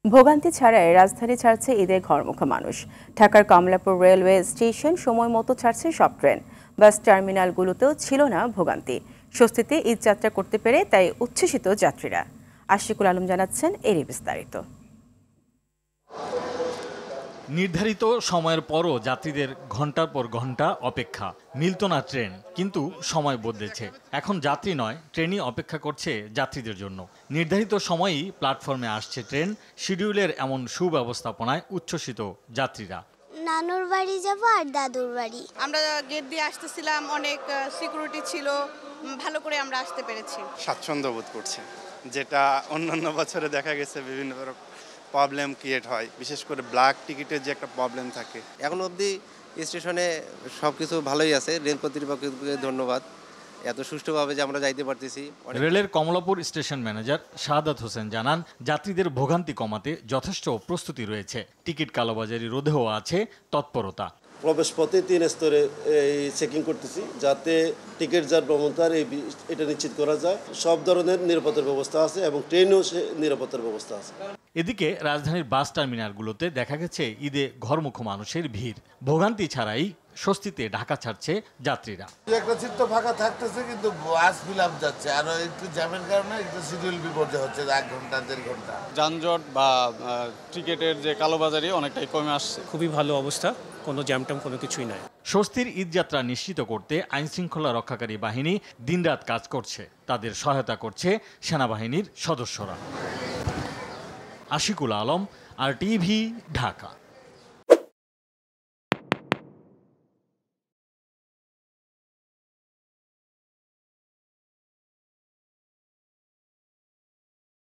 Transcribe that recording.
ভোগান্তি ছাড়াই রাজধানী ছাড়ছে ঈদের ঘরমুখী মানুষ। ঢাকার কমলাপুর রেলওয়ে স্টেশন সময় মতো ছাড়ছে সব ট্রেন। বাস টার্মিনালগুলোতেও ছিল না ভোগান্তি। স্বস্তিতে ঈদ যাত্রা করতে পেরে তাই উচ্ছ্বসিত যাত্রীরা। আশিকুল আলম জানাচ্ছেন এরই বিস্তারিত। নির্ধারিত সময়ের পরও যাত্রীদের ঘন্টার পর ঘন্টা অপেক্ষা, মিলত না ট্রেন। কিন্তু সময় বদলেছে, এখন যাত্রী নয়, ট্রেনই অপেক্ষা করছে যাত্রীদের জন্য। নির্ধারিত সময়েই প্ল্যাটফর্মে আসছে ট্রেন। শিডিউলের এমন সুব্যবস্থাপনায় উচ্ছ্বসিত যাত্রীরা। নানুর বাড়ি যাব আর দাদুর বাড়ি। আমরা গেট দিয়ে আসতেছিলাম, অনেক সিকিউরিটি ছিল, ভালো করে আমরা আসতে পেরেছি। স্বাচ্ছন্দ্য বোধ করছে, যেটা অন্যান্য বছরে দেখা গেছে বিভিন্ন প্রবলেম ক্রিয়েট হয়, বিশেষ করে ব্ল্যাক টিকিটের যে একটা প্রবলেম থাকে। এখন অবধি স্টেশনে সব কিছু ভালোই আছে। রেল কর্তৃপক্ষকে ধন্যবাদ, এত সুষ্ঠুভাবে যে আমরা যাইতে পারতেছি। রেলের কমলাপুর স্টেশন ম্যানেজার শাহাদাত হোসেন জানান, যাত্রীদের ভোগান্তি কমাতে যথেষ্ট প্রস্তুতি রয়েছে। টিকিট কালোবাজারি রোধেও আছে তৎপরতা। প্রবেশ পথে 3 স্তরে চেকিং করতেছি, যাতে টিকিট যার ভ্রমণতার এটা নিশ্চিত করা যায়। সব ধরনের নিরাপত্তার ব্যবস্থা আছে এবং ট্রেনেও নিরাপত্তার ব্যবস্থা আছে। এদিকে রাজধানীর বাস টার্মিনালগুলোতে দেখা গেছে ঈদে ঘরমুখী মানুষের ভিড়। ভোগান্তি ছাড়াই স্বস্তিতে ঢাকা ছাড়ছে যাত্রীরা। একটা সিট তো ফাঁকা থাকতেছে, কিন্তু বাস ফিল আপ যাচ্ছে, আর একটু জ্যামের কারণে একটু শিডিউল বিপর্যয় হচ্ছে, 1 ঘন্টা 1.5 ঘন্টা। যানজট বা টিকিটের যে কালোবাজারি অনেকটাই কমে আসছে। খুবই ভালো অবস্থা, কোনো জ্যামট্যাম কোনো কিছুই নাই। স্বস্তির ঈদযাত্রা নিশ্চিত করতে আইনশৃঙ্খলা রক্ষাকারী বাহিনী দিনরাত কাজ করছে। তাদের সহায়তা করছে সেনাবাহিনীর সদস্যরা। আশিকুল আলম, RTV, ঢাকা।